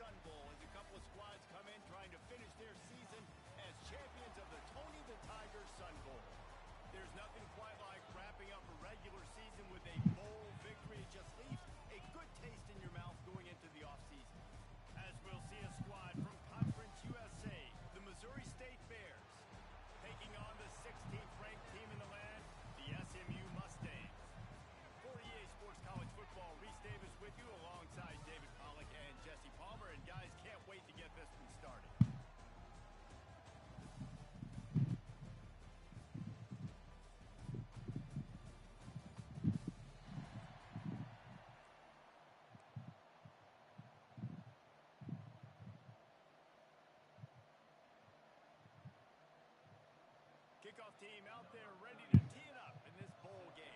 Sun Bowl as a couple of squads come in trying to finish their season as champions of the Tony the Tiger Sun Bowl. There's nothing quite like wrapping up a regular season with a bowl victory. It just leaves a good taste in your mouth going into the offseason. As we'll see a squad from Conference USA, the Missouri State Bears, taking on the 16th ranked team in the land, the SMU Mustangs. For EA Sports College Football, Reese Davis with you alongside David Pollack and Jesse Palmer. And guys, can't wait to get this one started. Kickoff team out there ready to tee it up in this bowl game.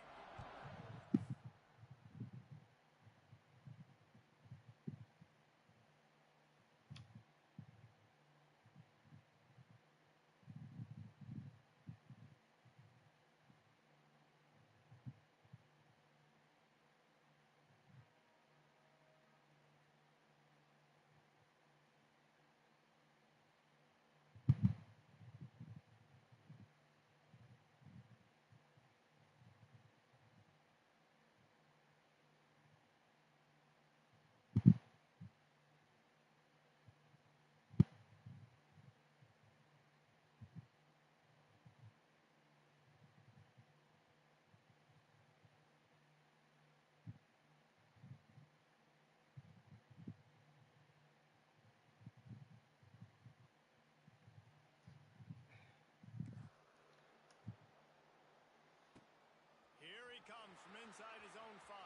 Here he comes from inside his own 5.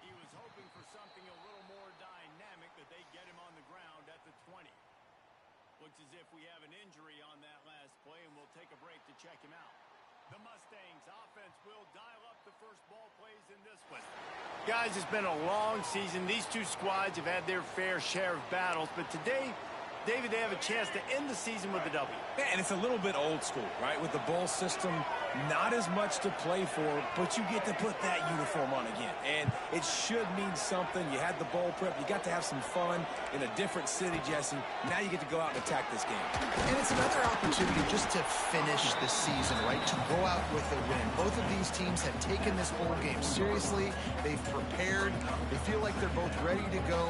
He was hoping for something a little more dynamic, but they get him on the ground at the 20. Looks as if we have an injury on that last play, and we'll take a break to check him out. The Mustangs offense will dial up the first ball plays in this one. Guys, it's been a long season. These two squads have had their fair share of battles, but today, David, they have a chance to end the season with a W. Yeah, and it's a little bit old school, right? With the bowl system, not as much to play for, but you get to put that uniform on again. And it should mean something. You had the bowl prep. You got to have some fun in a different city, Jesse. Now you get to go out and attack this game. And it's another opportunity just to finish the season, right? To go out with a win. Both of these teams have taken this bowl game seriously. They've prepared. They feel like they're both ready to go.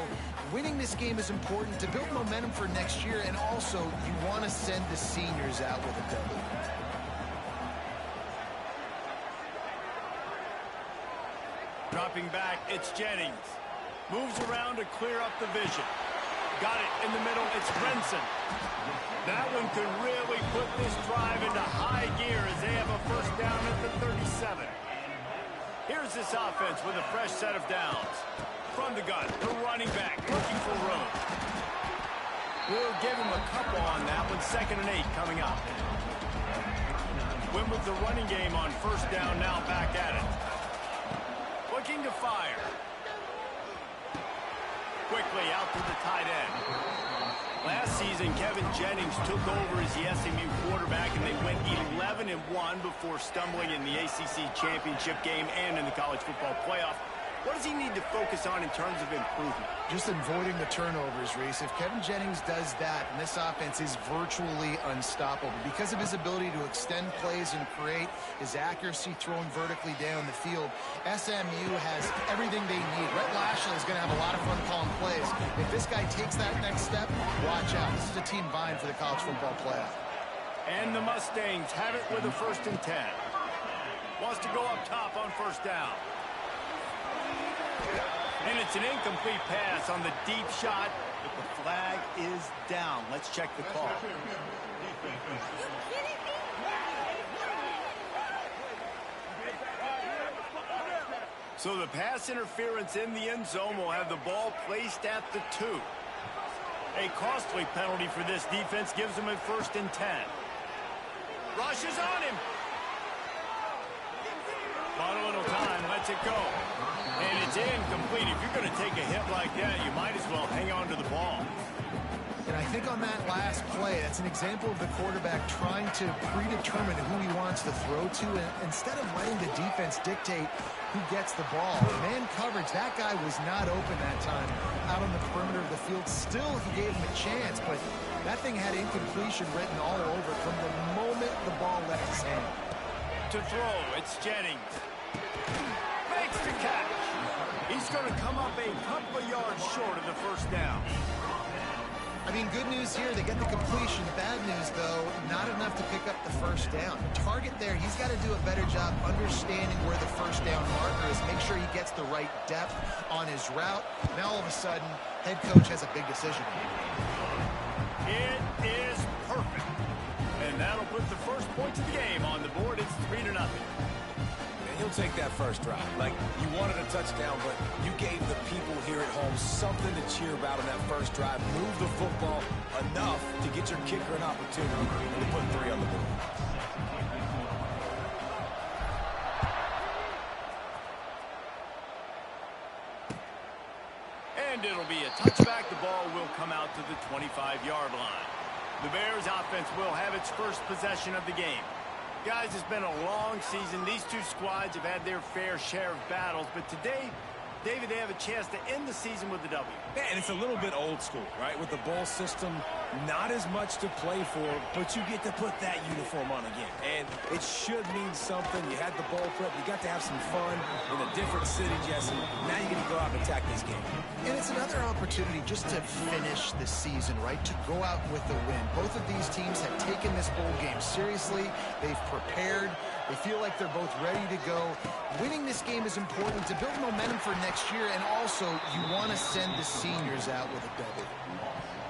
Winning this game is important to build momentum for next year, and also you want to send the seniors out with a W. Dropping back, it's Jennings. Moves around to clear up the vision. Got it in the middle, it's Renson. That one could really put this drive into high gear as they have a first down at the 37. Here's this offense with a fresh set of downs. From the gun, the running back looking for room. We'll give him a couple on that one. 2nd and 8 coming up. Went with the running game on first down, now back at it. Looking to fire. Quickly out to the tight end. Last season, Kevin Jennings took over as the SMU quarterback, and they went 11-1 before stumbling in the ACC championship game and in the college football playoff. What does he need to focus on in terms of improvement? Just avoiding the turnovers, Reese. If Kevin Jennings does that, and this offense is virtually unstoppable because of his ability to extend plays and create, his accuracy throwing vertically down the field, SMU has everything they need. Rhett Lashley is going to have a lot of fun calling plays. If this guy takes that next step, watch out. This is a team vying for the college football playoff. And the Mustangs have it with a 1st and 10. Wants to go up top on first down. And it's an incomplete pass on the deep shot, but the flag is down. Let's check the call. So the pass interference in the end zone will have the ball placed at the 2. A costly penalty for this defense gives them a 1st and 10. Rush is on him. On a little time. lets it go. And it's incomplete. If you're going to take a hit like that, you might as well hang on to the ball. And I think on that last play, that's an example of the quarterback trying to predetermine who he wants to throw to, and instead of letting the defense dictate who gets the ball. Man coverage, that guy was not open that time out on the perimeter of the field. Still, he gave him a chance, but that thing had incompletion written all over it from the moment the ball left his hand. To throw, it's Jennings. Makes the catch. He's going to come up a couple of yards short of the first down. I mean, good news here, they get the completion. Bad news, though, not enough to pick up the first down. Target there, he's got to do a better job understanding where the first down marker is, make sure he gets the right depth on his route. Now, all of a sudden, head coach has a big decision. It is perfect. And that'll put the first points of the game on the board. It's 3-0. He'll take that first drive. Like, you wanted a touchdown, but you gave the people here at home something to cheer about on that first drive. Move the football enough to get your kicker an opportunity and to put 3 on the board. And it'll be a touchback. The ball will come out to the 25-yard line. The Bears offense will have its first possession of the game. Guys, it's been a long season. These two squads have had their fair share of battles, but today, David, they have a chance to end the season with a W. Yeah, and it's a little bit old school, right? With the bowl system, not as much to play for, but you get to put that uniform on again. And it should mean something. You had the bowl prep. You got to have some fun in a different city, Jesse. Now you get to go out and attack this game. And it's another opportunity just to finish the season, right? To go out with a win. Both of these teams have taken this bowl game seriously. They've prepared. They feel like they're both ready to go. Winning this game is important to build momentum for next year, and also you want to send the seniors out with a W.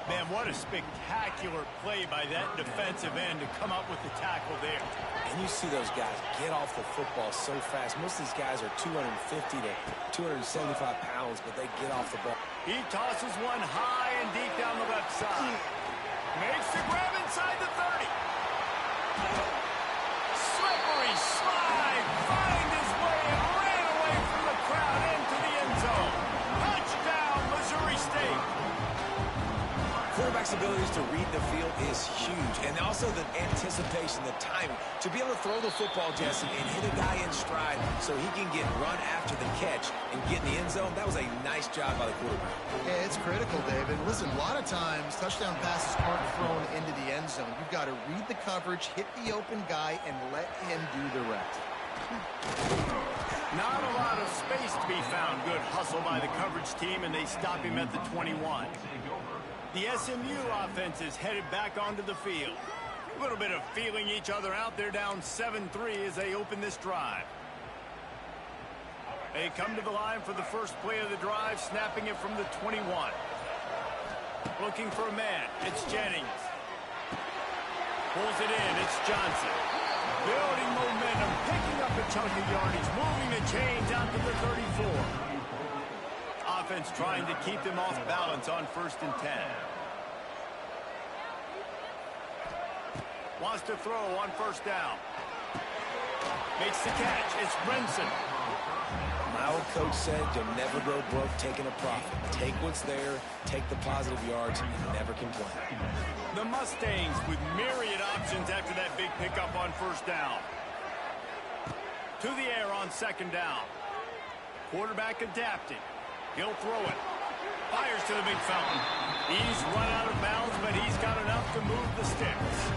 Man, what a spectacular play by that defensive end to come up with the tackle there. And you see those guys get off the football so fast. Most of these guys are 250 to 275 pounds, but they get off the ball. He tosses one high and deep down the left side. Makes the grab inside the 30. Slippery slide. Find his way and ran away from the crowd into the end zone. Touchdown, Missouri State. Quarterback's abilities to read the field is huge. And also the anticipation, the timing. To be able to throw the football, Jesse, and hit a guy in stride so he can get run after the catch and get in the end zone, that was a nice job by the quarterback. Yeah, it's critical, David. Listen, a lot of times, touchdown passes aren't thrown into the end zone. You've got to read the coverage, hit the open guy, and let him do the rest. Not a lot of space to be found. Good hustle by the coverage team, and they stop him at the 21. The SMU offense is headed back onto the field. A little bit of feeling each other out. They're down 7-3 as they open this drive. They come to the line for the first play of the drive, snapping it from the 21. Looking for a man. It's Jennings. Pulls it in. It's Johnson. Building momentum, picking up a chunk of yardage, moving the chains out to the 34. Offense trying to keep them off balance on 1st and 10. Wants to throw on 1st down. Makes the catch. It's Brinson. My old coach said you'll never go broke taking a profit. Take what's there, take the positive yards, and never complain. The Mustangs with myriad options after that big pickup on 1st down. To the air on 2nd down. Quarterback adapting. He'll throw it. Fires to the big fountain. He's run out of bounds, but he's got enough to move the sticks.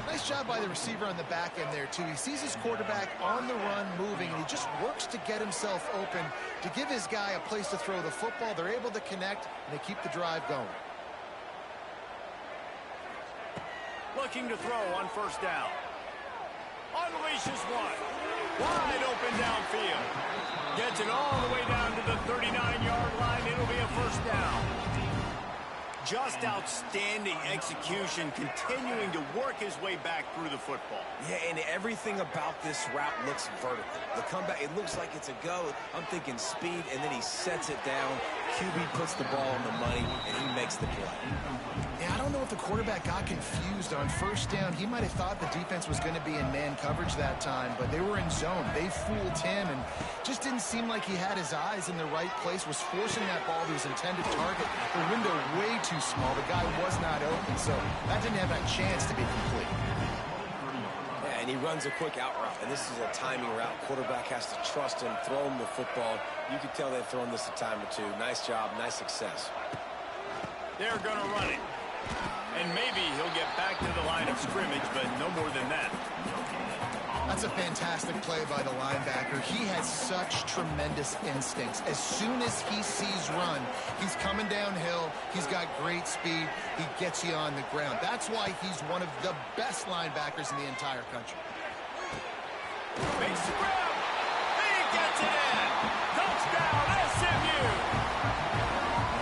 Nice job by the receiver on the back end there, too. He sees his quarterback on the run moving, and he just works to get himself open to give his guy a place to throw the football. They're able to connect, and they keep the drive going. Looking to throw on 1st down. Unleashes one. Wide open downfield. Gets it all the way down to the 39-yard line. It'll be a 1st down. Just outstanding execution, continuing to work his way back through the football. Yeah, and everything about this route looks vertical. The comeback, it looks like it's a go. I'm thinking speed, and then he sets it down. QB puts the ball on the money, and he makes the play. Yeah, I don't know if the quarterback got confused on first down. He might have thought the defense was going to be in man coverage that time, but they were in zone. They fooled him, and just didn't seem like he had his eyes in the right place, was forcing that ball to his intended target. The window way too small. The guy was not open, so that didn't have that chance to be complete. Yeah, and he runs a quick out route, and this is a timing route. Quarterback has to trust him, throw him the football. You can tell they've thrown this a time or two. Nice job, nice success. They're going to run it. And maybe he'll get back to the line of scrimmage, but no more than that. That's a fantastic play by the linebacker. He has such tremendous instincts. As soon as he sees run, he's coming downhill. He's got great speed. He gets you on the ground. That's why he's one of the best linebackers in the entire country. Makes the grab. He gets it in. Touchdown, SMU.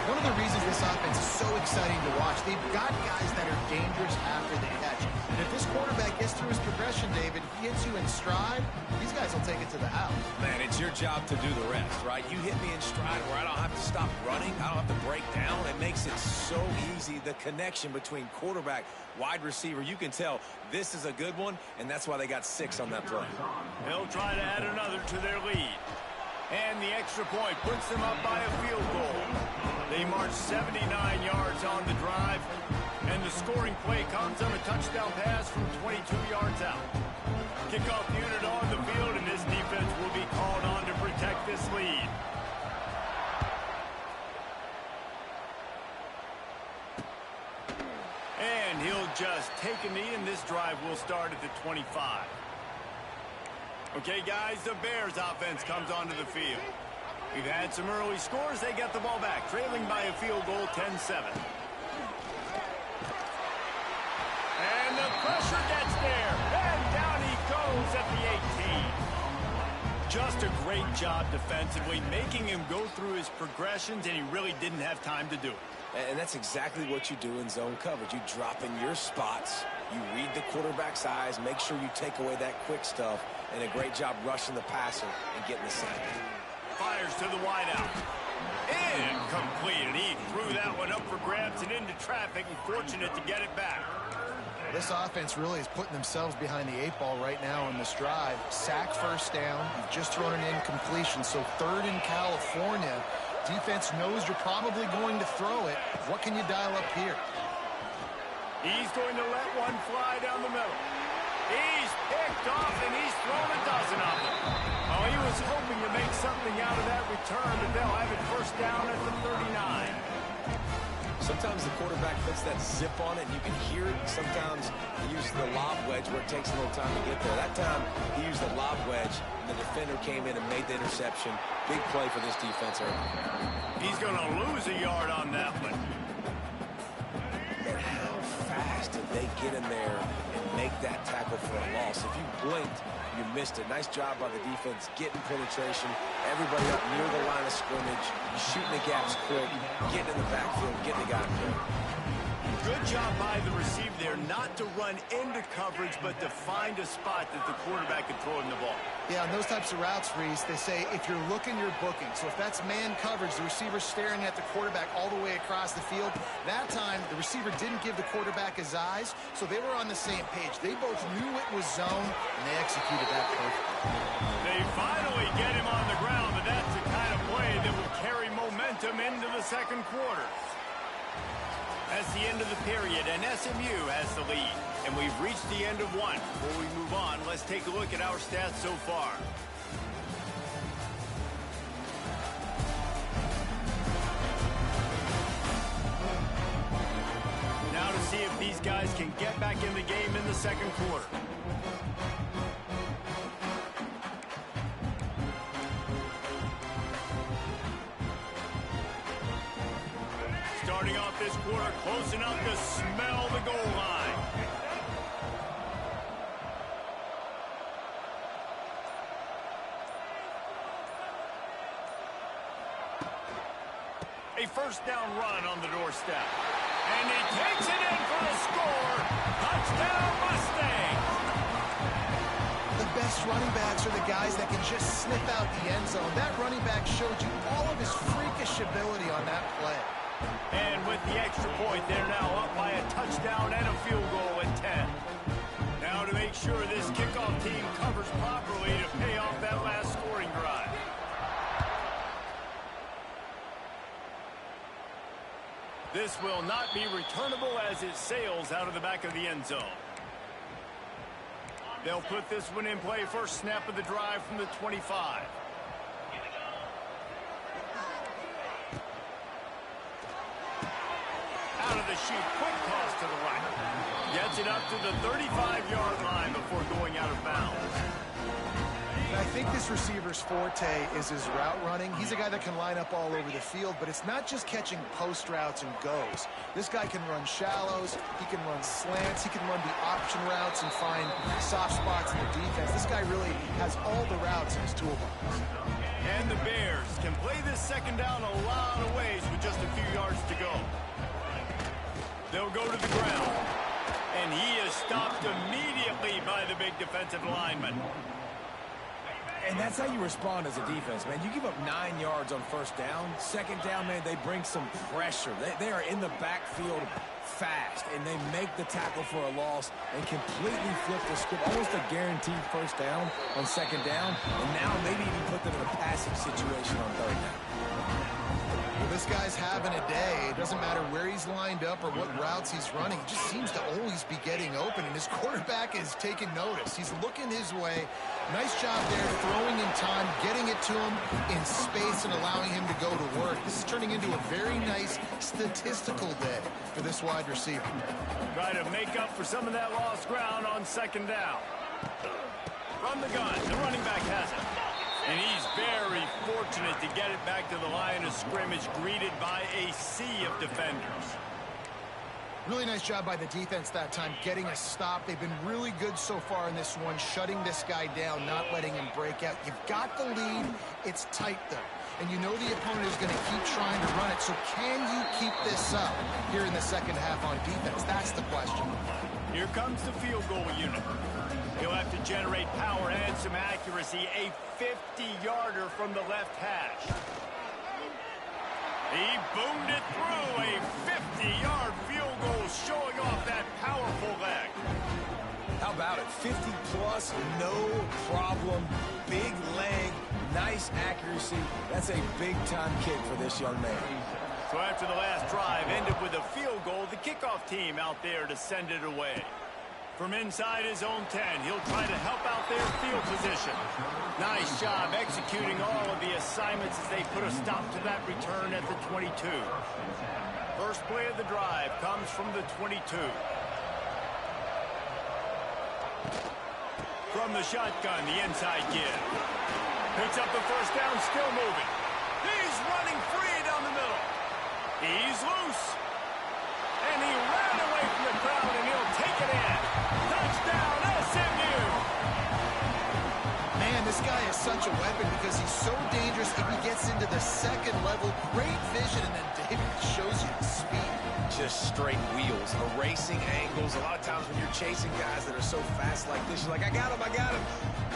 One of the reasons this offense is so exciting to watch, they've got guys that are dangerous after they catch. And if this quarterback gets through his progression, David, he hits you in stride, these guys will take it to the house. Man, it's your job to do the rest, right? You hit me in stride where I don't have to stop running. I don't have to break down. It makes it so easy. The connection between quarterback, wide receiver, you can tell this is a good one, and that's why they got 6 on that play. They'll try to add another to their lead. And the extra point puts them up by a field goal. They march 79 yards on the drive, and the scoring play comes on a touchdown pass from 22 yards out. Kickoff unit on the field, and this defense will be called on to protect this lead. And he'll just take a knee, and this drive will start at the 25. Okay, guys, the Bears offense comes onto the field. We've had some early scores. They get the ball back, trailing by a field goal, 10-7. And the pressure gets there, and down he goes at the 18. Just a great job defensively, making him go through his progressions, and he really didn't have time to do it. And that's exactly what you do in zone coverage. You drop in your spots, you read the quarterback's eyes, make sure you take away that quick stuff, and a great job rushing the passer and getting the sack. Fires to the wideout. Incomplete, and he threw that one up for grabs and into traffic, and fortunate to get it back. This offense really is putting themselves behind the 8 ball right now on this drive. Sack first down. You've just thrown an incompletion, so 3rd in California. Defense knows you're probably going to throw it. What can you dial up here? He's going to let one fly down the middle. He's picked off, and he's thrown a dozen of them. Oh, he was hoping to make something out of that return, but they'll have it first down at the 39. Sometimes the quarterback puts that zip on it, and you can hear it. Sometimes he uses the lob wedge where it takes a little time to get there. That time, he used the lob wedge, and the defender came in and made the interception. Big play for this defense early. He's going to lose a yard on that one. And how fast did they get in there and make that tackle for a loss? If you blinked, you missed it. Nice job by the defense getting penetration. Everybody up near the line of scrimmage, shooting the gaps quick, getting in the backfield, getting the guy quick. Good job by the receiver there not to run into coverage, but to find a spot that the quarterback could throw in the ball. Yeah, on those types of routes, Reese, they say if you're looking, you're booking. So if that's man coverage, the receiver's staring at the quarterback all the way across the field. That time, the receiver didn't give the quarterback his eyes, so they were on the same page. They both knew it was zone, and they executed that perfectly. They finally get him on the ground, but that's the kind of play that will carry momentum into the second quarter. That's the end of the period, and SMU has the lead. And we've reached the end of one. Before we move on, let's take a look at our stats so far. Now to see if these guys can get back in the game in the second quarter. Starting off this quarter, close enough to smell the goal line. A first down run on the doorstep. And he takes it in for the score. Touchdown, Mustangs. The best running backs are the guys that can just sniff out the end zone. That running back showed you all of his freakish ability on that play. And with the extra point, they're now up by a touchdown and a field goal at 10. Now to make sure this kickoff team covers properly to pay off that last scoring drive. This will not be returnable as it sails out of the back of the end zone. They'll put this one in play. First snap of the drive from the 25. Out of the chute, quick toss to the right. Gets it up to the 35-yard line before going out of bounds. And I think this receiver's forte is his route running. He's a guy that can line up all over the field, but it's not just catching post routes and goes. This guy can run shallows, he can run slants, he can run the option routes and find soft spots in the defense. This guy really has all the routes in his toolbox. And the Bears can play this second down a lot of ways with just a few yards to go. They'll go to the ground. And he is stopped immediately by the big defensive lineman. And that's how you respond as a defense, man. You give up 9 yards on first down. Second down, man, they bring some pressure. They are in the backfield fast, and they make the tackle for a loss and completely flip the script. Almost a guaranteed first down on second down, and now maybe even put them in a passing situation on third down. Well, this guy's having a day. It doesn't matter where he's lined up or what routes he's running. He just seems to always be getting open, and his quarterback is taking notice. He's looking his way. Nice job there, throwing in time, getting it to him in space, and allowing him to go to work. This is turning into a very nice statistical day for this wide receiver. Try to make up for some of that lost ground on second down. From the gun, the running back has it. And he's very fortunate to get it back to the line of scrimmage, greeted by a sea of defenders. Really nice job by the defense that time, getting a stop. They've been really good so far in this one, shutting this guy down, not letting him break out. You've got the lead. It's tight, though. And you know the opponent is going to keep trying to run it. So can you keep this up here in the second half on defense? That's the question. Here comes the field goal unit. He'll have to generate power and some accuracy. A 50-yarder from the left hash. He boomed it through. A 50-yard field goal showing off that powerful leg. How about it? 50-plus, no problem. Big leg, nice accuracy. That's a big-time kick for this young man. So after the last drive ended with a field goal, the kickoff team out there to send it away. From inside his own 10, he'll try to help out their field position. Nice job executing all of the assignments as they put a stop to that return at the 22. First play of the drive comes from the 22. From the shotgun, the inside give. Picks up the first down, still moving. He's running free down the middle. He's loose. And he ran away from the crowd, and he'll take it in. Touchdown, SMU! Man, this guy is such a weapon because he's so dangerous if he gets into the second level. Great vision, and then David shows you the speed. Just straight wheels, erasing angles. A lot of times when you're chasing guys that are so fast like this, you're like, I got him, I got him.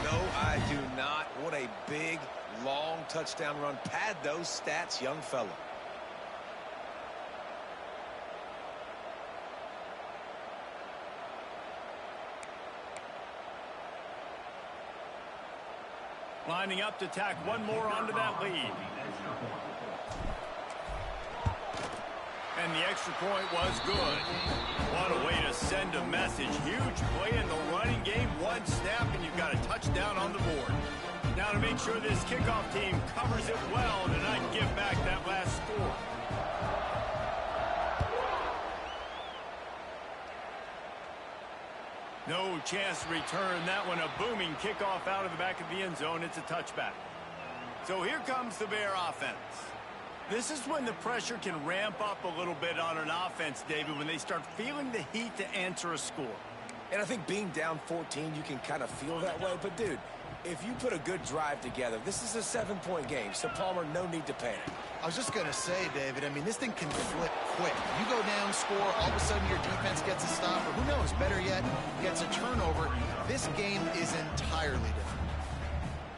No, I do not. What a big, long touchdown run. Pad those stats, young fella. Lining up to tack one more onto that lead. And the extra point was good. What a way to send a message. Huge play in the running game. One snap, and you've got a touchdown on the board. Now to make sure this kickoff team covers it well to not give back that last score. No chance to return that one. A booming kickoff out of the back of the end zone. It's a touchback. So here comes the Bear offense. This is when the pressure can ramp up a little bit on an offense, David, when they start feeling the heat to answer a score. And I think being down 14, you can kind of feel that way. But, dude, If you put a good drive together, this is a 7-point game, so Palmer, no need to panic. I was just going to say, David, I mean, this thing can flip quick. You go down, score, all of a sudden your defense gets a stop, or who knows, better yet, gets a turnover. This game is entirely different.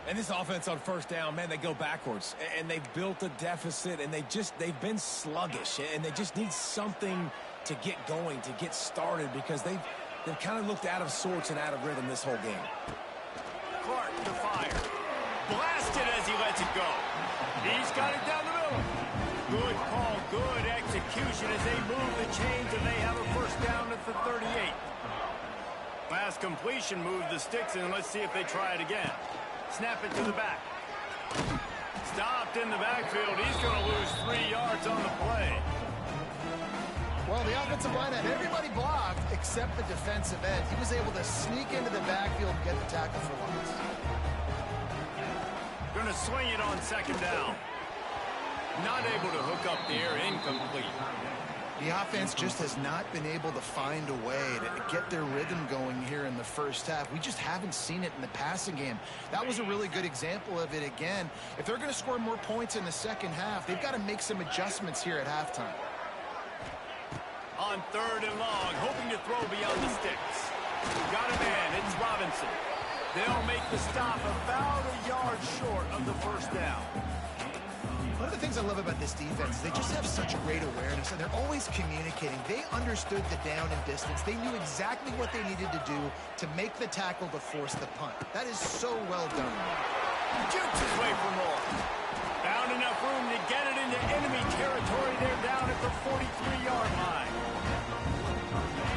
And this offense on first down, man, they go backwards. And they've built a deficit, and they've been sluggish. And they just need something to get going, to get started, because they've kind of looked out of sorts and out of rhythm this whole game. Clark to fire. Blasted as he lets it go. He's got it down the middle. Good call, good execution as they move the chains, and they have a first down at the 38. Pass completion moved the sticks, and let's see if they try it again. Snap it to the back. Stopped in the backfield. He's going to lose 3 yards on the play. Well, the offensive line had everybody blocked except the defensive end. He was able to sneak into the backfield and get the tackle for loss. Going to swing it on second down. Not able to hook up there, incomplete. The offense just has not been able to find a way to get their rhythm going here in the first half. We just haven't seen it in the passing game. That was a really good example of it again. If they're going to score more points in the second half, they've got to make some adjustments here at halftime. On third and long, hoping to throw beyond the sticks. Got a man, it's Robinson. They'll make the stop about a yard short of the first down. One of the things I love about this defense is they just have such great awareness, and they're always communicating. They understood the down and distance. They knew exactly what they needed to do to make the tackle to force the punt. That is so well done. Jukes his way for more. Found enough room to get it into enemy territory. They're down at the 43-yard line.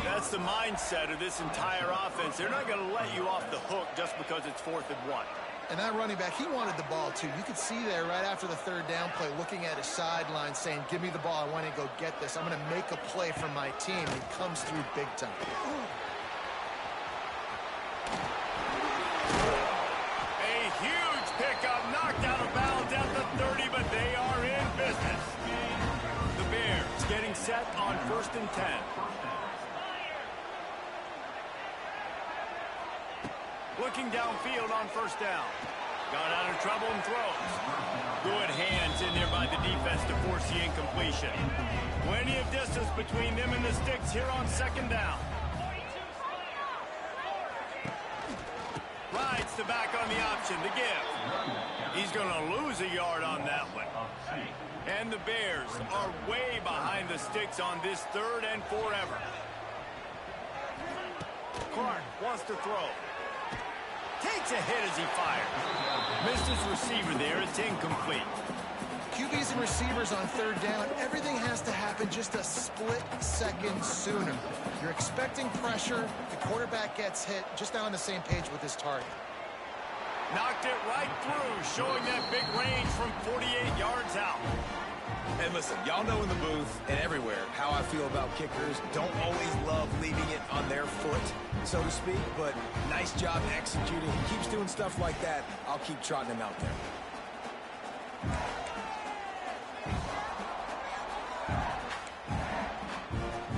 That's the mindset of this entire offense. They're not going to let you off the hook just because it's 4th and 1. And that running back, he wanted the ball, too. You could see there right after the third down play, looking at his sideline, saying, give me the ball. I want to go get this. I'm going to make a play for my team. And he comes through big time. A huge pickup, knocked out of bounds at the 30, but they are in business. The Bears getting set on 1st and 10. Looking downfield on first down. Got out of trouble and throws. Good hands in there by the defense to force the incompletion. Plenty of distance between them and the sticks here on second down. Rides the back on the option to give. He's going to lose a yard on that one. And the Bears are way behind the sticks on this 3rd and forever. Clark wants to throw. Takes a hit as he fires. Missed his receiver there. It's incomplete. QBs and receivers on third down, everything has to happen just a split second sooner. You're expecting pressure. The quarterback gets hit. Just not on the same page with his target. Knocked it right through, showing that big range from 48 yards out. And listen, y'all know in the booth and everywhere how I feel about kickers. Don't always love leaving it on their foot, so to speak, but nice job executing. He keeps doing stuff like that. I'll keep trotting him out there.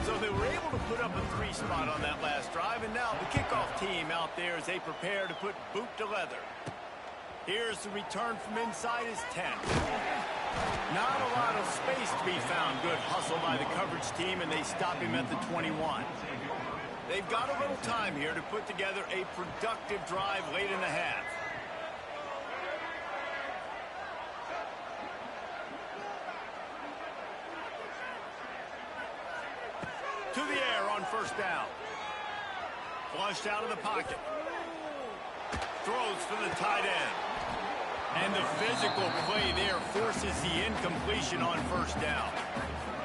So they were able to put up a 3 spot on that last drive, and now the kickoff team out there as they prepare to put boot to leather. Here's the return from inside his 10. Not a lot of space to be found. Good hustle by the coverage team, and they stop him at the 21. They've got a little time here to put together a productive drive late in the half. To the air on first down. Flushed out of the pocket. Throws for the tight end. And the physical play there forces the incompletion on first down.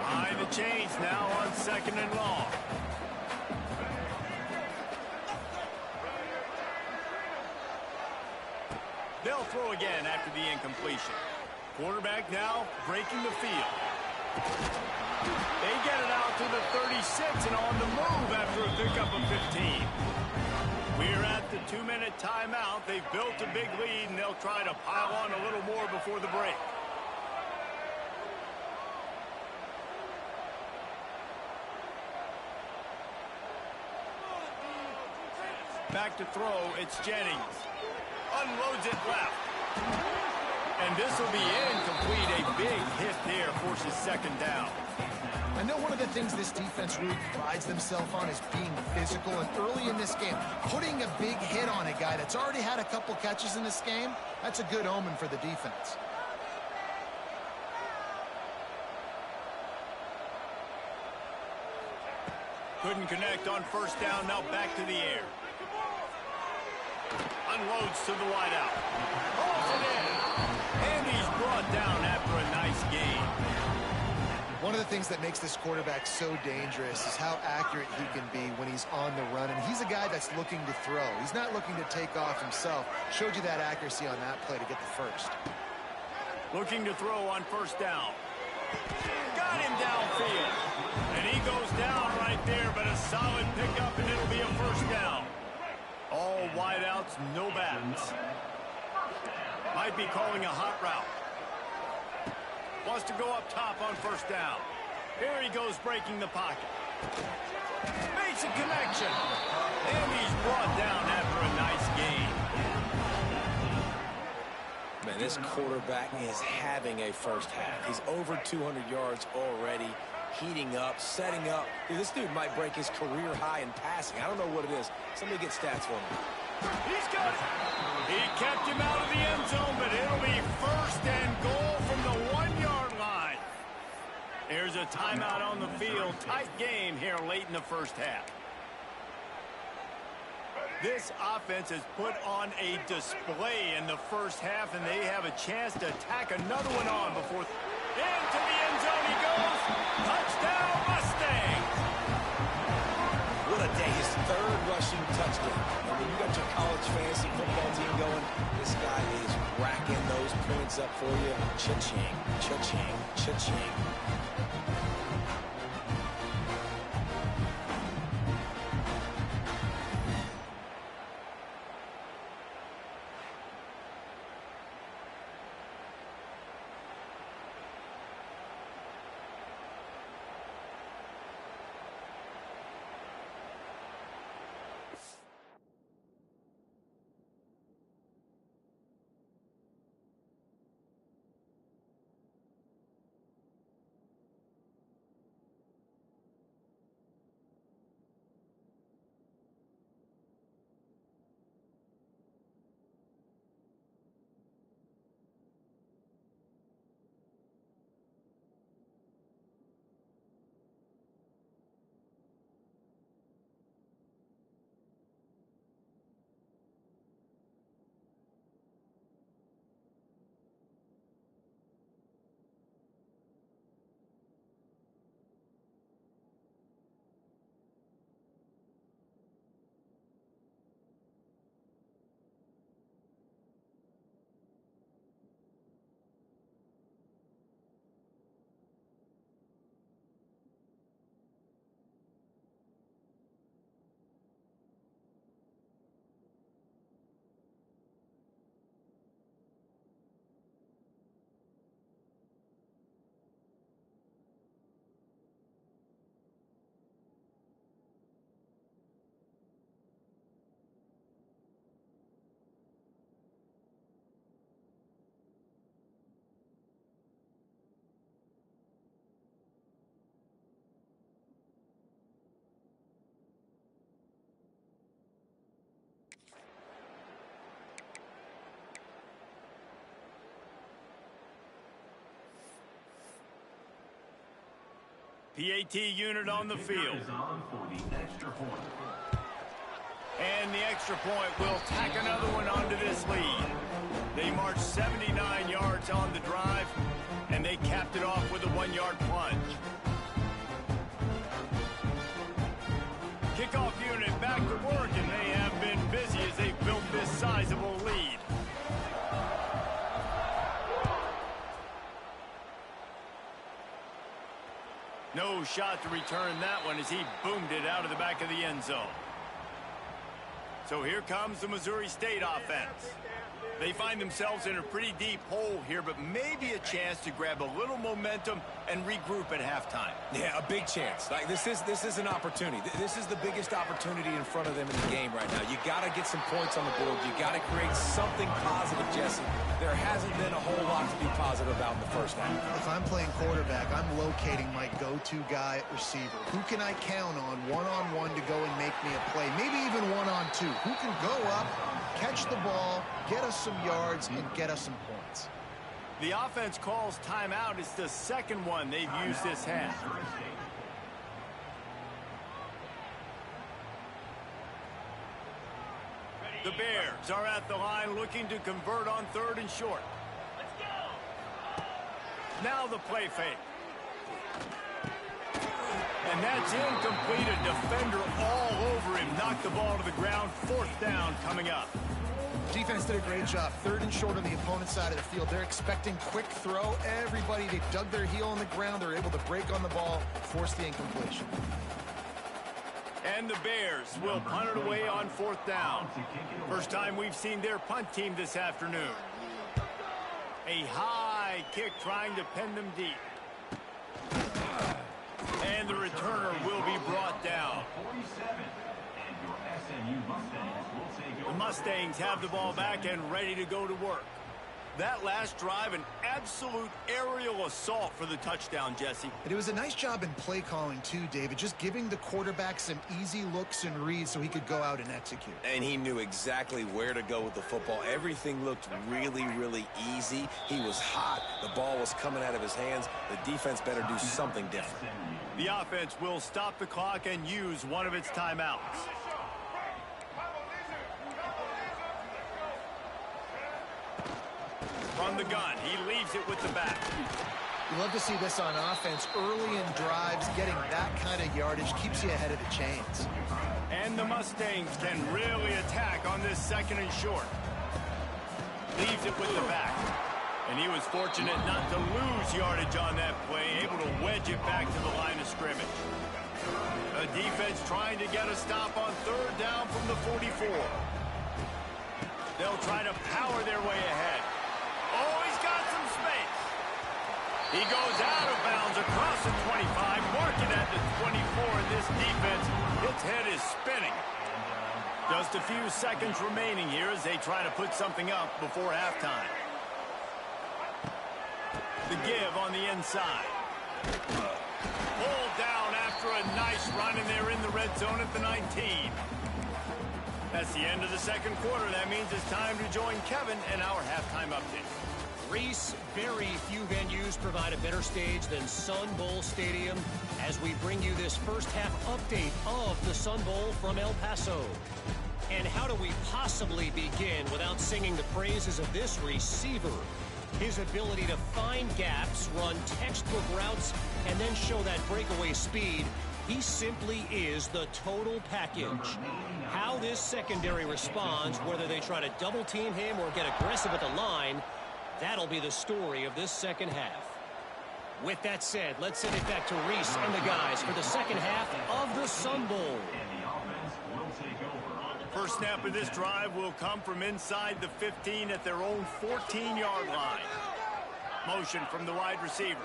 Behind the chains now on 2nd and long. They'll throw again after the incompletion. Quarterback now breaking the field. They get it out to the 36 and on the move after a pickup of 15. We're at the 2-minute timeout. They've built a big lead, and they'll try to pile on a little more before the break. Back to throw, it's Jennings. A unloads it left. And this will be incomplete. A big hit there forces second down. I know one of the things this defense really prides themselves on is being physical, and early in this game, putting a big hit on a guy that's already had a couple catches in this game, that's a good omen for the defense. Couldn't connect on first down, now back to the air. Unloads to the wideout. Holds it in. And he's brought down after a nice gain. One of the things that makes this quarterback so dangerous is how accurate he can be when he's on the run. And he's a guy that's looking to throw. He's not looking to take off himself. Showed you that accuracy on that play to get the first. Looking to throw on first down. Got him downfield. And he goes down right there, but a solid pickup, and it'll be a first down. All wideouts, no bats. Might be calling a hot route. Wants to go up top on first down. Here he goes breaking the pocket. Makes a connection. And he's brought down after a nice gain. Man, this quarterback is having a first half. He's over 200 yards already, heating up, setting up. Dude, this dude might break his career high in passing. I don't know what it is. Somebody get stats for me. He's got it. He kept him out of the end zone, but it'll be first and goal from the 1-yard line. There's a timeout on the field. Tight game here late in the first half. This offense has put on a display in the first half, and they have a chance to tack another one on before... Into the end zone he goes. Touchdown, Mustangs. What a day. His third rushing touchdown. And when you got your college fantasy football team going, this guy is racking those points up for you. Cha-ching, cha-ching, cha-ching. PAT unit on the field. And the extra point will tack another one onto this lead. They marched 79 yards on the drive, and they capped it off with a 1-yard plunge. Kickoff unit back to work, and they have been busy as they've built this sizable lead. No shot to return that one as he boomed it out of the back of the end zone. So here comes the Missouri State offense. They find themselves in a pretty deep hole here, but maybe a chance to grab a little momentum and regroup at halftime. Yeah, a big chance. Like this is an opportunity. This is the biggest opportunity in front of them in the game right now. You got to get some points on the board. You got to create something positive, Jesse. There hasn't been a whole lot to be positive about in the first half. If I'm playing quarterback, I'm locating my go-to guy at receiver. Who can I count on one-on-one to go and make me a play? Maybe even one-on-two. Who can go up, catch the ball, get us some yards, and get us some points? The offense calls timeout. It's the second one they've used this half. The Bears are at the line looking to convert on 3rd and short. Let's go. Now the play fake. And that's incomplete. A defender all over him. Knocked the ball to the ground. 4th down coming up. Defense did a great job. 3rd and short on the opponent's side of the field. They're expecting quick throw. Everybody, they dug their heel on the ground. They're able to break on the ball, force the incompletion. And the Bears will punt it away on 4th down. First time we've seen their punt team this afternoon. A high kick trying to pin them deep. And the returner will be brought down. The Mustangs have the ball back and ready to go to work. That last drive, an absolute aerial assault for the touchdown, Jesse. And it was a nice job in play calling, too, David, just giving the quarterback some easy looks and reads so he could go out and execute. And he knew exactly where to go with the football. Everything looked really, really easy. He was hot. The ball was coming out of his hands. The defense better do something different. The offense will stop the clock and use one of its timeouts. From the gun, he leaves it with the back. You love to see this on offense. Early in drives, getting that kind of yardage keeps you ahead of the chains. And the Mustangs can really attack on this 2nd and short. Leaves it with the back. And he was fortunate not to lose yardage on that play, able to wedge it back to the line of scrimmage. A defense trying to get a stop on 3rd down from the 44. They'll try to power their way ahead. Oh, he's got some space. He goes out of bounds across the 25, marking at the 24, and this defense, its head is spinning. Just a few seconds remaining here as they try to put something up before halftime. The give on the inside. Pulled down after a nice run, and they're in the red zone at the 19. That's the end of the 2nd quarter. That means it's time to join Kevin in our halftime update. Reese, very few venues provide a better stage than Sun Bowl Stadium as we bring you this first half update of the Sun Bowl from El Paso. And how do we possibly begin without singing the praises of this receiver? His ability to find gaps, run textbook routes, and then show that breakaway speed. He simply is the total package. How this secondary responds, whether they try to double team him or get aggressive at the line, that'll be the story of this 2nd half. With that said, let's send it back to Reese and the guys for the 2nd half of the Sun Bowl. First snap of this drive will come from inside the 15 at their own 14-yard line. Motion from the wide receiver.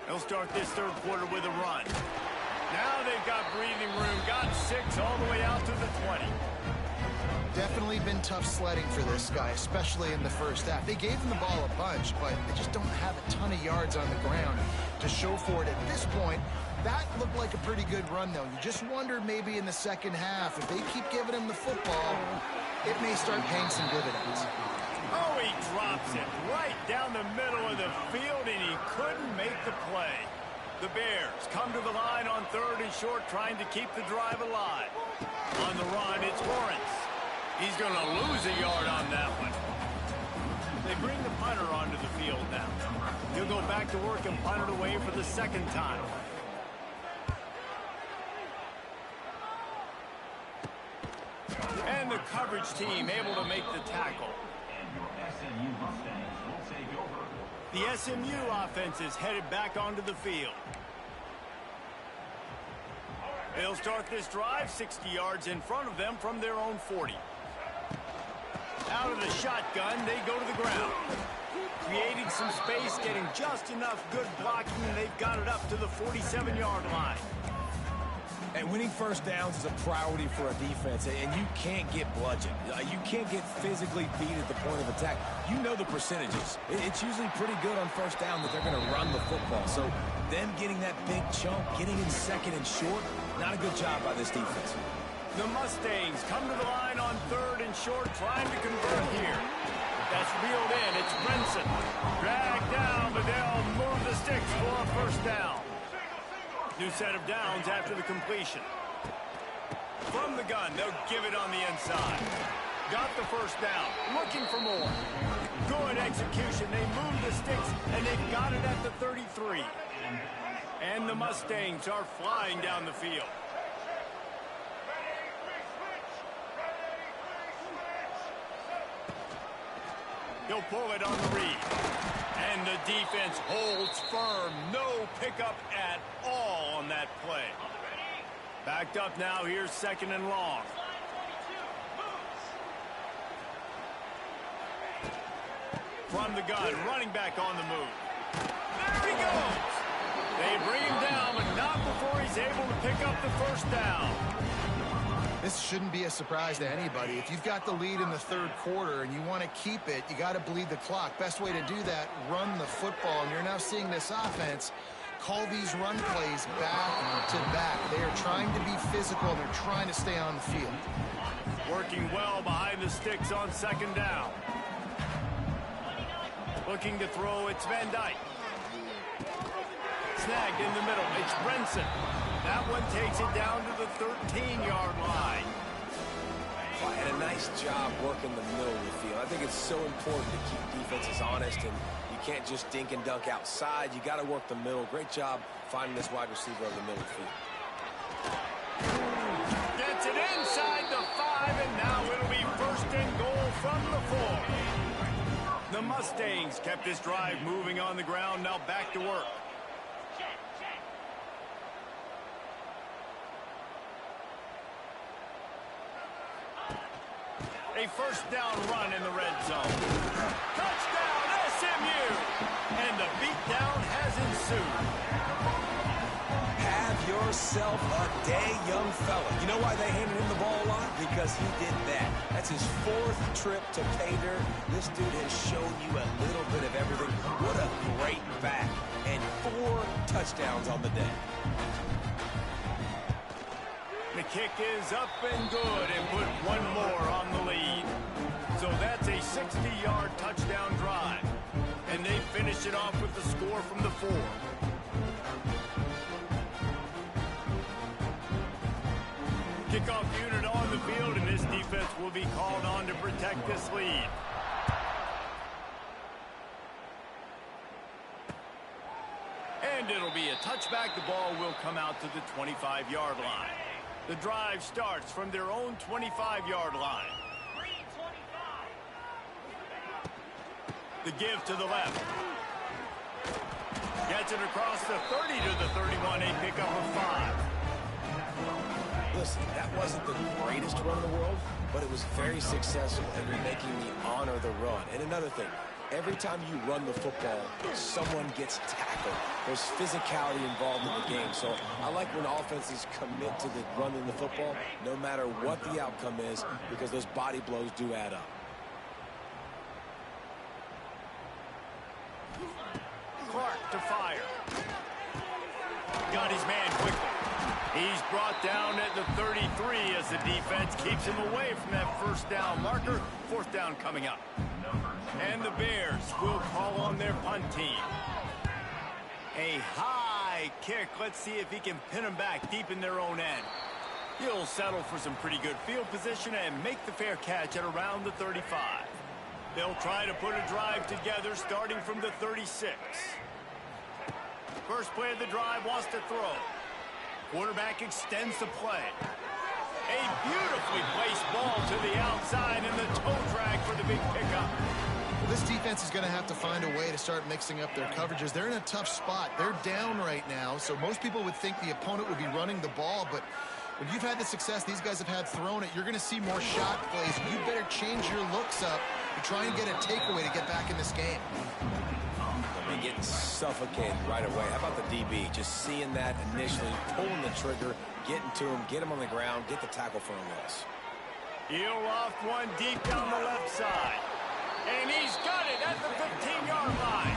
They'll start this 3rd quarter with a run. Now they've got breathing room. Got 6 all the way out to the 20. Definitely been tough sledding for this guy, especially in the first half. They gave him the ball a bunch, but they just don't have a ton of yards on the ground to show for it at this point. That looked like a pretty good run, though. You just wonder maybe in the 2nd half, if they keep giving him the football, it may start paying some dividends. Oh, he drops it right down the middle of the field, and he couldn't make the play. The Bears come to the line on 3rd and short, trying to keep the drive alive. On the run, it's Lawrence. He's going to lose a yard on that one. They bring the punter onto the field now. He'll go back to work and punt it away for the 2nd time. And the coverage team able to make the tackle. The SMU offense is headed back onto the field. They'll start this drive 60 yards in front of them from their own 40. Out of the shotgun, they go to the ground. Creating some space, getting just enough good blocking, and they've got it up to the 47-yard line. And winning first downs is a priority for a defense, and you can't get bludgeoned. You can't get physically beat at the point of attack. You know the percentages. It's usually pretty good on first down that they're going to run the football. So them getting that big chunk, getting in second and short, not a good job by this defense. The Mustangs come to the line on third and short, trying to convert here. That's reeled in. It's Brenson. Dragged down, but they'll move the sticks for a first down. New set of downs after the completion. From the gun, they'll give it on the inside. Got the first down. Looking for more. Good execution. They move the sticks, and they've got it at the 33. And the Mustangs are flying down the field. He'll pull it on the read. And the defense holds firm. No pickup at all on that play. Backed up now. Here's second and long. From the gun, running back on the move. There he goes. They bring him down, but not before he's able to pick up the first down. This shouldn't be a surprise to anybody. If you've got the lead in the third quarter and you want to keep it, you got to bleed the clock. Best way to do that, run the football. And you're now seeing this offense call these run plays back to back. They are trying to be physical, and they're trying to stay on the field. Working well behind the sticks on second down. Looking to throw, it's Van Dyke. Snagged in the middle, it's Brenson. That one takes it down to the 13-yard line. And a nice job working the middle of the field. I think it's so important to keep defenses honest, and you can't just dink and dunk outside. You got to work the middle. Great job finding this wide receiver of the middle of the field. Gets it inside the 5, and now it'll be first and goal from the 4. The Mustangs kept this drive moving on the ground, now back to work. A first down run in the red zone. Touchdown, SMU! And the beatdown has ensued. Have yourself a day, young fella. You know why they handed him the ball a lot? Because he did that. That's his 4th trip to pay dirt. This dude has shown you a little bit of everything. What a great back. And 4 touchdowns on the day. The kick is up and good, and put one more on the lead. So that's a 60-yard touchdown drive. And they finish it off with the score from the 4. Kickoff unit on the field, and this defense will be called on to protect this lead. And it'll be a touchback. The ball will come out to the 25-yard line. The drive starts from their own 25-yard line. The give to the left. Gets it across the 30 to the 31. A pickup of 5. Listen, that wasn't the greatest run in the world, but it was very successful in making me honor the run. And another thing, every time you run the football, someone gets tackled. There's physicality involved in the game. So I like when offenses commit to the running the football, no matter what the outcome is, because those body blows do add up. Clark to fire. Got his man quickly. He's brought down at the 33 as the defense keeps him away from that first down marker. 4th down coming up. And the Bears will call on their punt team. A high kick. Let's see if he can pin them back deep in their own end. He'll settle for some pretty good field position and make the fair catch at around the 35. They'll try to put a drive together starting from the 36. First play of the drive, wants to throw. Quarterback extends the play. A beautifully placed ball to the outside, and the toe drag for the big pickup. Well, this defense is going to have to find a way to start mixing up their coverages. They're in a tough spot. They're down right now, so most people would think the opponent would be running the ball, but When you've had the success these guys have had throwing it, you're going to see more shot plays. You better change your looks up to try and get a takeaway to get back in this game. They get suffocated right away. How about the DB? Just seeing that initially, pulling the trigger, getting to him, get him on the ground, get the tackle for a loss. He'll loft one deep down the left side. And he's got it at the 15-yard line.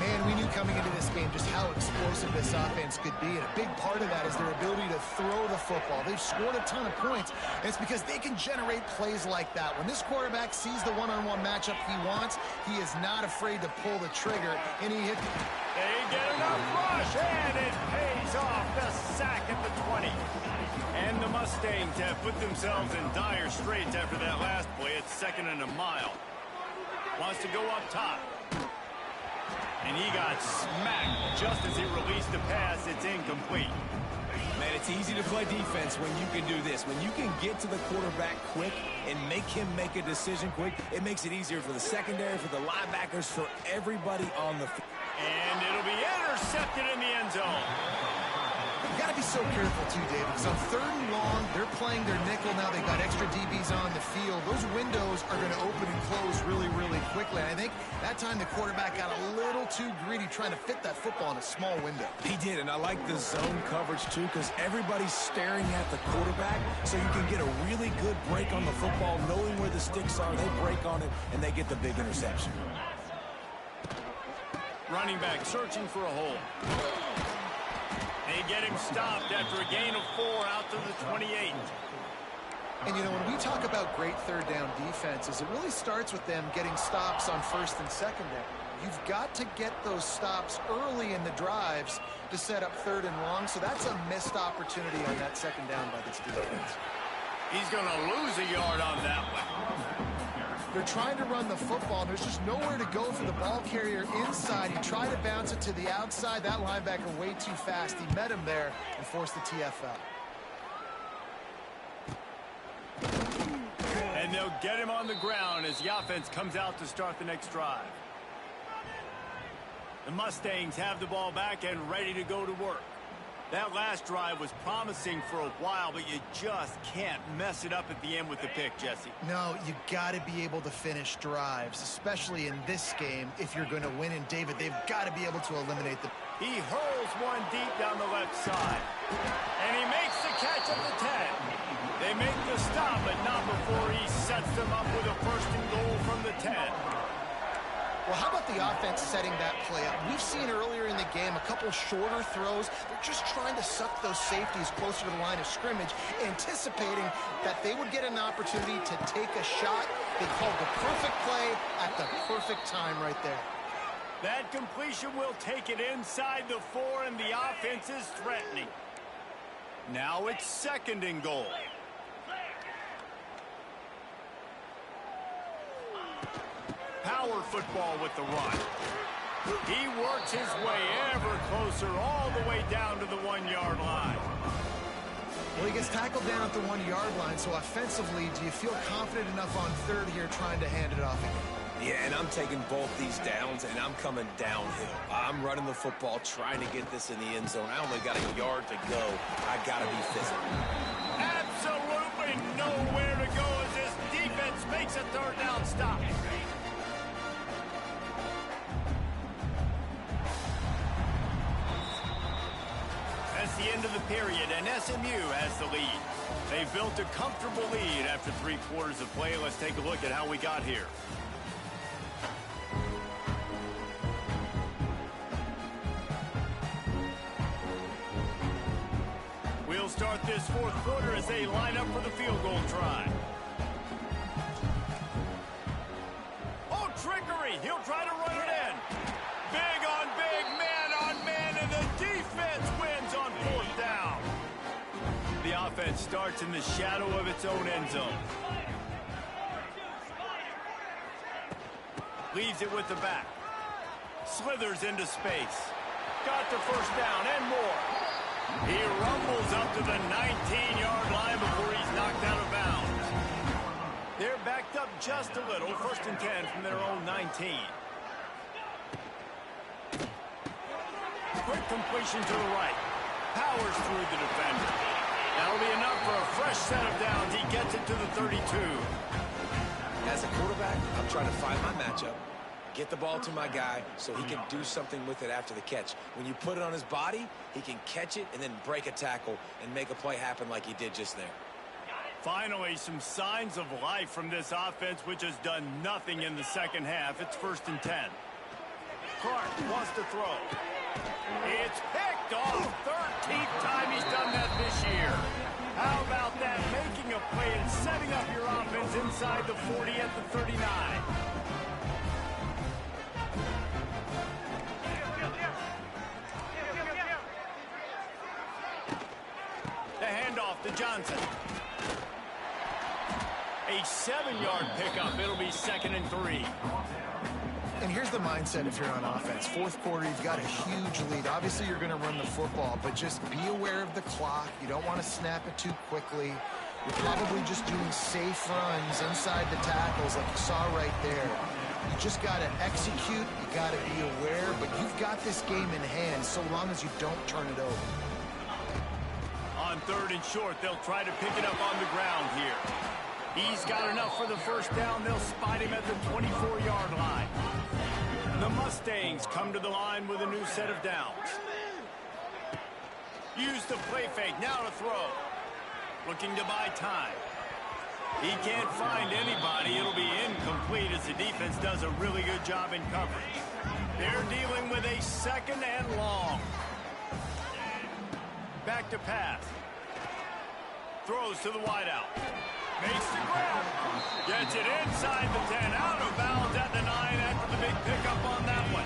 Man, we knew coming into this game just how explosive this offense could be, and a big part of that is their ability to throw the football. They've scored a ton of points, and it's because they can generate plays like that. When this quarterback sees the one-on-one matchup he wants, he is not afraid to pull the trigger, and he hit. They get enough rush, and it pays off. The sack at the 20. And the Mustangs have put themselves in dire straits after that last play. It's 2nd and a mile. Wants to go up top. And he got smacked just as he released the pass. It's incomplete. Man, it's easy to play defense when you can do this. When you can get to the quarterback quick and make him make a decision quick, it makes it easier for the secondary, for the linebackers, for everybody on the field. And it'll be intercepted in the end zone. You got to be so careful, too, David, because on 3rd and long, they're playing their nickel now. They've got extra DBs on the field. Those windows are going to open and close really, really quickly. And I think that time the quarterback got a little too greedy trying to fit that football in a small window. He did, and I like the zone coverage, too, because everybody's staring at the quarterback, so you can get a really good break on the football, knowing where the sticks are. They break on it, and they get the big interception. Running back searching for a hole. They get him stopped after a gain of 4 out to the 28. And, you know, when we talk about great third down defenses, it really starts with them getting stops on 1st and 2nd down. You've got to get those stops early in the drives to set up 3rd and long, so that's a missed opportunity on that 2nd down by this defense. He's going to lose a yard on that one. They're trying to run the football, and there's just nowhere to go for the ball carrier inside. He tried to bounce it to the outside. That linebacker way too fast. He met him there and forced the TFL. And they'll get him on the ground as the offense comes out to start the next drive. The Mustangs have the ball back and ready to go to work. That last drive was promising for a while, but you just can't mess it up at the end with the pick, Jesse. No, you got to be able to finish drives, especially in this game if you're going to win. And, David, they've got to be able to eliminate the... He hurls one deep down the left side. And he makes the catch at the 10. They make the stop, but not before he sets them up with a 1st and goal from the 10. Well, how about the offense setting that play up? We've seen earlier in the game a couple shorter throws. They're just trying to suck those safeties closer to the line of scrimmage, anticipating that they would get an opportunity to take a shot. They called the perfect play at the perfect time right there. That completion will take it inside the 4, and the offense is threatening. Now it's 2nd and goal. Power football with the run. He works his way ever closer all the way down to the 1-yard line. Well, he gets tackled down at the 1-yard line, so offensively, do you feel confident enough on 3rd here trying to hand it off again? Yeah, and I'm taking both these downs, and I'm coming downhill. I'm running the football, trying to get this in the end zone. I only got a yard to go. I got to be physical. Absolutely nowhere to go as this defense makes a 3rd down stop. That's the end of the period, and SMU has the lead. They've built a comfortable lead after 3 quarters of play. Let's take a look at how we got here. We'll start this 4th quarter as they line up for the field goal try. Oh, trickery! He'll try to run it in. Big on big, man on man, and the defense wins on 4th down. The offense starts in the shadow of its own end zone. Leaves it with the back. Slithers into space. Got the 1st down and more. He rumbles up to the 19-yard line before he's knocked out of bounds. They're backed up just a little. 1st and 10 from their own 19. Quick completion to the right. Powers through the defender. That'll be enough for a fresh set of downs. He gets it to the 32. As a quarterback, I'm trying to find my matchup, get the ball to my guy so he can do something with it after the catch. When you put it on his body, he can catch it and then break a tackle and make a play happen like he did just there. Finally, some signs of life from this offense, which has done nothing in the second half. It's 1st and 10. Clark wants to throw. It's picked off. 13th time he's done that this year. How about that? Making a play and setting up your offense inside the 40 at the 39. The handoff to Johnson. A 7-yard pickup. It'll be 2nd and 3. And here's the mindset if you're on offense. 4th quarter, you've got a huge lead. Obviously, you're going to run the football, but just be aware of the clock. You don't want to snap it too quickly. You're probably just doing safe runs inside the tackles like you saw right there. You just got to execute. You got to be aware, but you've got this game in hand so long as you don't turn it over. On 3rd and short, they'll try to pick it up on the ground here. He's got enough for the first down. They'll spot him at the 24-yard line. The Mustangs come to the line with a new set of downs. Use the play fake. Now to throw. Looking to buy time. He can't find anybody. It'll be incomplete as the defense does a really good job in coverage. They're dealing with a 2nd and long. Back to pass. Throws to the wideout. Makes the grab. Gets it inside the 10. Out of bounds at the 9 after the big pickup on that one.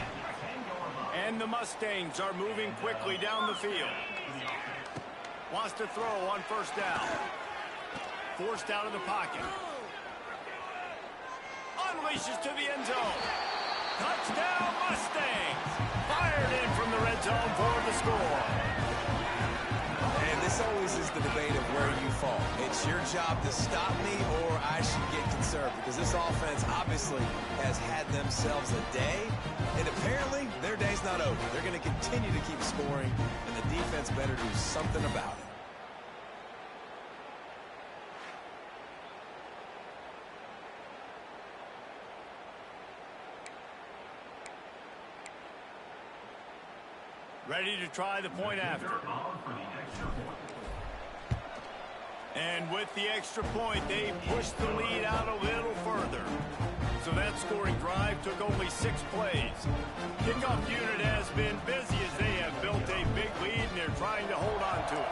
And the Mustangs are moving quickly down the field. Wants to throw on 1st down. Forced out of the pocket. Unleashes to the end zone. Touchdown Mustangs. Fired in from the red zone for the score. And this always is the debate of where you fall. It's your job to stop me or I should get conserved because this offense obviously has had themselves a day, and apparently their day's not over. They're going to continue to keep scoring, and the defense better do something about it. Ready to try the point after. And with the extra point, they pushed the lead out a little further. So that scoring drive took only 6 plays. Kickoff unit has been busy as they have built a big lead, and they're trying to hold on to it.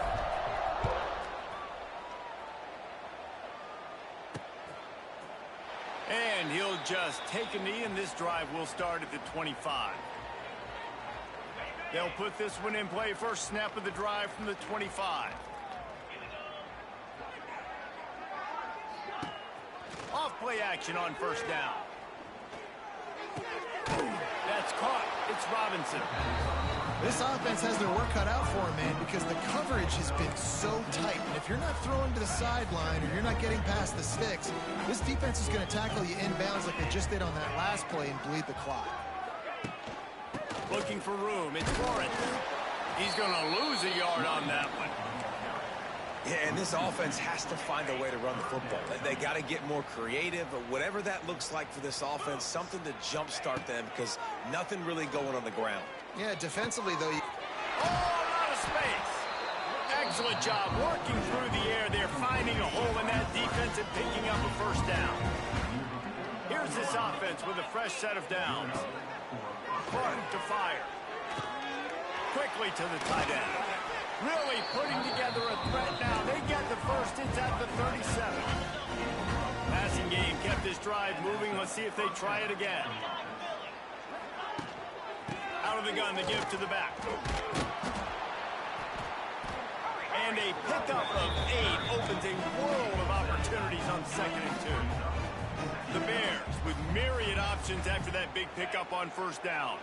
And he'll just take a knee, and this drive will start at the 25. They'll put this one in play. First snap of the drive from the 25. Off play action on 1st down. That's caught. It's Robinson. This offense has their work cut out for them, man, because the coverage has been so tight. And if you're not throwing to the sideline or you're not getting past the sticks, this defense is going to tackle you inbounds like they just did on that last play and bleed the clock. Looking for room. It's Lawrence. He's going to lose a yard on that one. Yeah, and this offense has to find a way to run the football. They got to get more creative, but whatever that looks like for this offense, something to jumpstart them because nothing really going on the ground. Yeah, defensively, though. Oh, a lot of space. Excellent job working through the air. They're finding a hole in that defense and picking up a first down. Here's this offense with a fresh set of downs. Clark to fire. Quickly to the tight end. Really putting together a threat now. They get the first. It's at the 37. Passing game kept this drive moving. Let's see if they try it again. Out of the gun, the give to the back. And a pickup of 8 opens a world of opportunities on 2nd and 2. The Bears with myriad options after that big pickup on 1st down.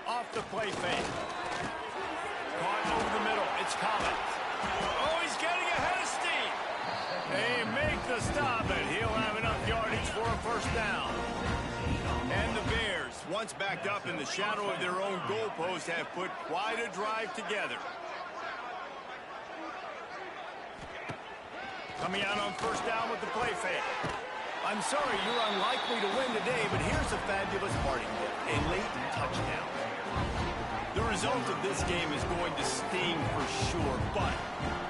Off the play fake. Caught over the middle. It's Collins. Oh, he's getting ahead of steam. They make the stop, and he'll have enough yardage for a first down. And the Bears once backed up in the shadow of their own goalpost, have put quite a drive together. Coming out on first down with the play fake. I'm sorry you're unlikely to win today, but here's a fabulous parting gift, a late touchdown. The result of this game is going to sting for sure, but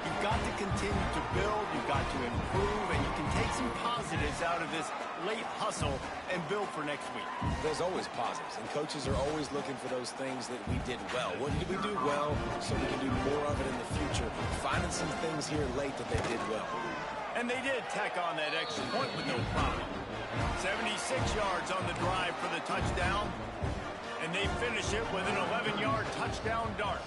you've got to continue to build, you've got to improve, and you can take some positives out of this late hustle and build for next week. There's always positives, and coaches are always looking for those things that we did well. What did we do well so we can do more of it in the future? Finding some things here late that they did well. And they did tack on that extra point with no problem. 76 yards on the drive for the touchdown. And they finish it with an 11-yard touchdown dart.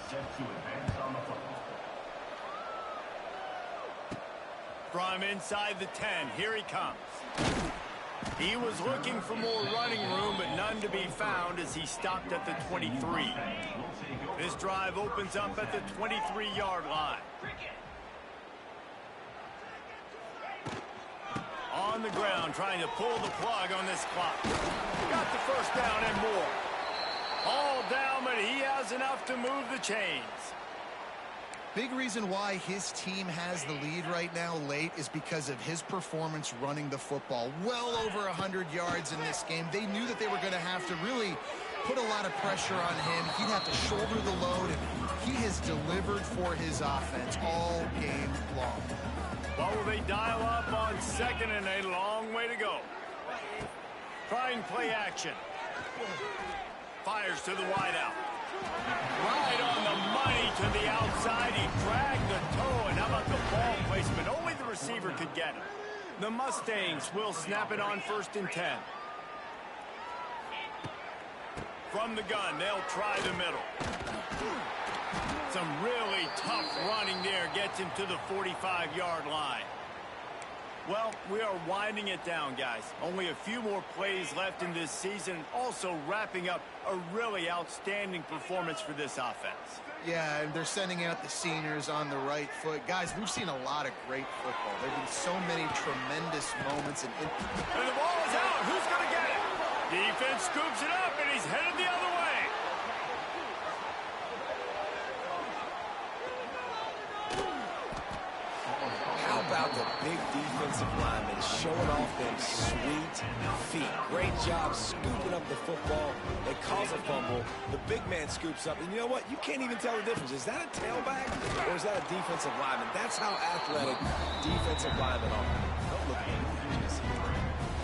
From inside the 10, here he comes. He was looking for more running room, but none to be found as he stopped at the 23. This drive opens up at the 23-yard line. On the ground, trying to pull the plug on this clock. Got the first down and more. All down, but he has enough to move the chains. Big reason why his team has the lead right now late is because of his performance running the football. Well over 100 yards in this game. They knew that they were going to have to really put a lot of pressure on him. He'd have to shoulder the load, and he has delivered for his offense all game long. What will they dial up on second and a long way to go? Trying play action. Fires to the wideout. Right on the money to the outside. He dragged the toe, and how about the ball placement? Only the receiver could get it. The Mustangs will snap it on first and 10. From the gun, they'll try the middle. Some really tough running there gets him to the 45-yard line. Well, we are winding it down, guys. Only a few more plays left in this season. Also wrapping up a really outstanding performance for this offense. Yeah, and they're sending out the seniors on the right foot. Guys, we've seen a lot of great football. There have been so many tremendous moments. And the ball is out. Who's going to get it? Defense scoops it up, and he's headed the other way. How about the big defensive lineman showing off them sweet feet? Great job scooping up the football. They cause a fumble. The big man scoops up. And you know what? You can't even tell the difference. Is that a tailback or is that a defensive lineman? That's how athletic defensive linemen are. Don't look at me.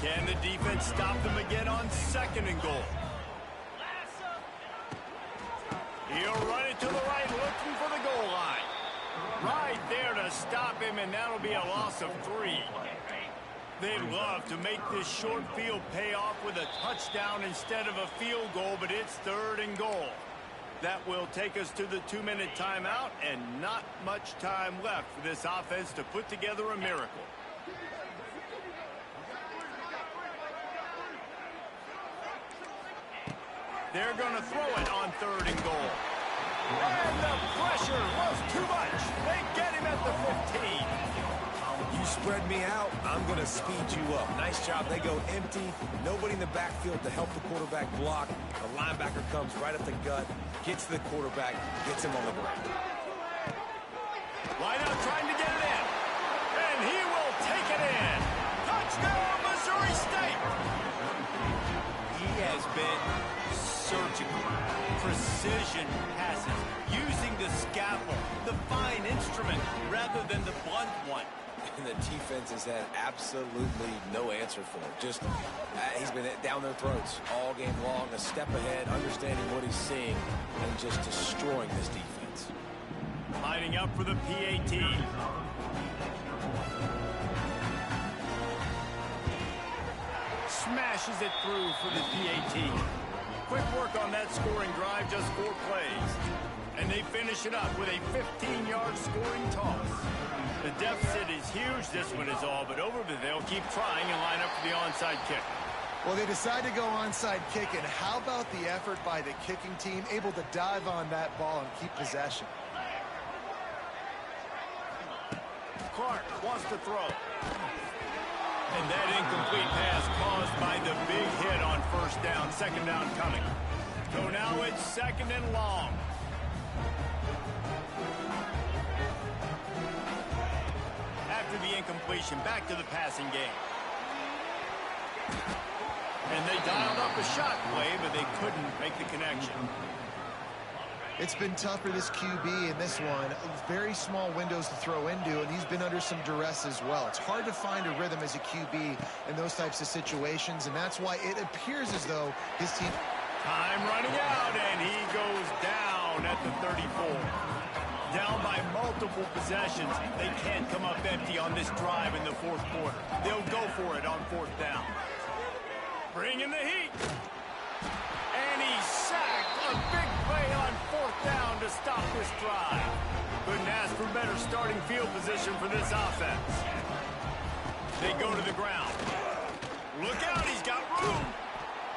Can the defense stop them again on second and goal? He'll run it to the right, looking for the goal line. Right there to stop him, and that'll be a loss of 3. They'd love to make this short field pay off with a touchdown instead of a field goal, but it's third and goal. That will take us to the 2-minute timeout, and not much time left for this offense to put together a miracle. They're going to throw it on third and goal. And the pressure was too much. They get him at the 15. You spread me out, I'm going to speed you up. Nice job. They go empty. Nobody in the backfield to help the quarterback block. The linebacker comes right at the gut, gets the quarterback, gets him on the ground. Wide out trying to get it in. And he will take it in. Touchdown, Missouri State. He has been surgical. Precision passes, using the scalpel, the fine instrument, rather than the blunt one. And the defense has had absolutely no answer for him. Just, he's been down their throats all game long, a step ahead, understanding what he's seeing, and just destroying this defense. Lining up for the PAT. Smashes it through for the PAT. Quick work on that scoring drive, just 4 plays. And they finish it up with a 15-yard scoring toss. The deficit is huge. This one is all but over, but they'll keep trying and line up for the onside kick. well, they decide to go onside kick, and how about the effort by the kicking team, able to dive on that ball and keep possession. Clark wants to throw. And that incomplete pass caused by the big hit on first down. second down coming. So now it's second and long. After the incompletion, back to the passing game. And they dialed up a shot play, but they couldn't make the connection. It's been tough for this QB in this one. Very small windows to throw into, and he's been under some duress as well. It's hard to find a rhythm as a QB in those types of situations, and that's why it appears as though his team... Time running out, and he goes down at the 34. Down by multiple possessions. They can't come up empty on this drive in the fourth quarter. They'll go for it on fourth down. Bring in the heat. And he's sacked. A big play on fourth down to stop this drive. Couldn't ask for better starting field position for this offense. They go to the ground. Look out, he's got room.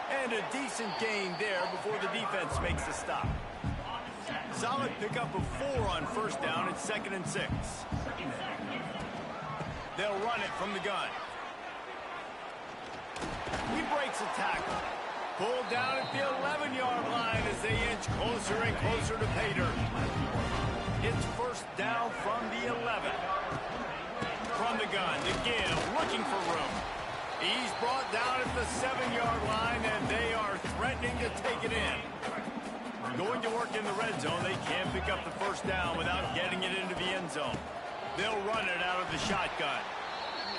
And a decent gain there before the defense makes the stop. Solid pickup of 4 on first down. It's 2nd and 6. They'll run it from the gun. He breaks a tackle. Pulled down at the 11-yard line as they inch closer and closer to pay dirt. It's first down from the 11. From the gun to Gill, looking for room. He's brought down at the 7-yard line, and they are threatening to take it in. Going to work in the red zone, they can't pick up the first down without getting it into the end zone. They'll run it out of the shotgun.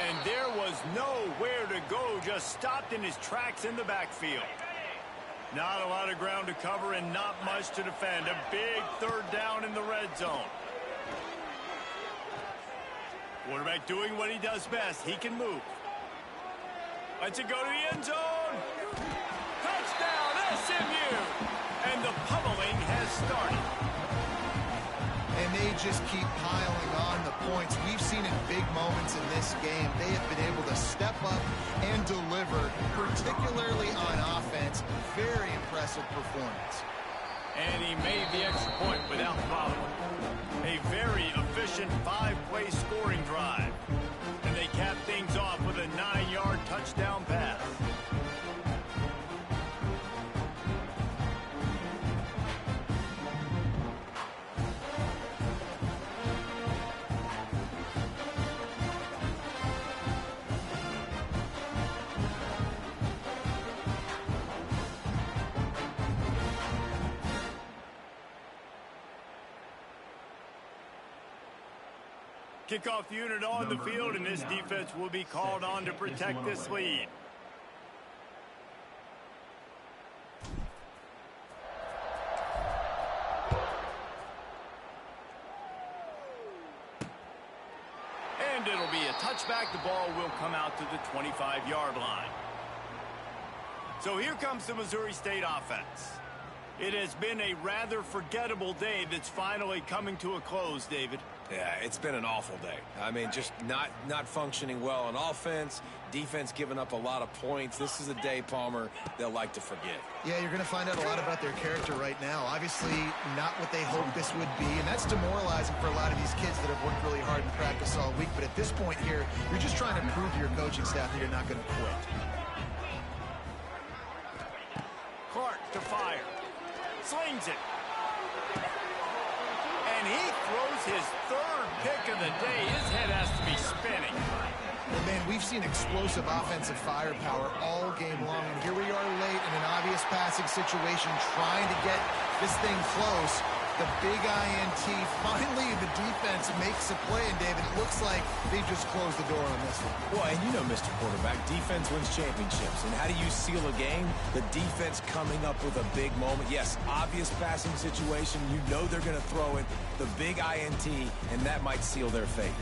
And there was nowhere to go, just stopped in his tracks in the backfield. Not a lot of ground to cover and not much to defend. A big third down in the red zone. Quarterback doing what he does best. He can move. Lets it go to the end zone. Touchdown, SMU! And the pummeling has started. And they just keep piling on the points. We've seen in big moments in this game, they have been able to step up and deliver, particularly on offense. Very impressive performance. And he made the extra point without following. A very efficient 5-play scoring drive. And they cap things off with a 9-yard touchdown pass. Kickoff unit on the field, and this defense will be called on to protect this lead. And it'll be a touchback. The ball will come out to the 25-yard line. So here comes the Missouri State offense. It has been a rather forgettable day that's finally coming to a close, David. Yeah, it's been an awful day. I mean, just not functioning well on offense, defense giving up a lot of points. This is a day, Palmer, they'll like to forget. Yeah, you're going to find out a lot about their character right now. Obviously, not what they hoped this would be, and that's demoralizing for a lot of these kids that have worked really hard in practice all week. But at this point here, you're just trying to prove to your coaching staff that you're not going to quit. Clark to fire. Slings it. And he throws his third pick of the day. His head has to be spinning. Well, man, we've seen explosive offensive firepower all game long, and here we are late in an obvious passing situation trying to get this thing close. The big INT, finally the defense makes a play, and David, it looks like they just closed the door on this one. Well, and you know, Mr. Quarterback, defense wins championships. And how do you seal a game? The defense coming up with a big moment. Yes, obvious passing situation. You know they're going to throw it. The big INT, and that might seal their fate.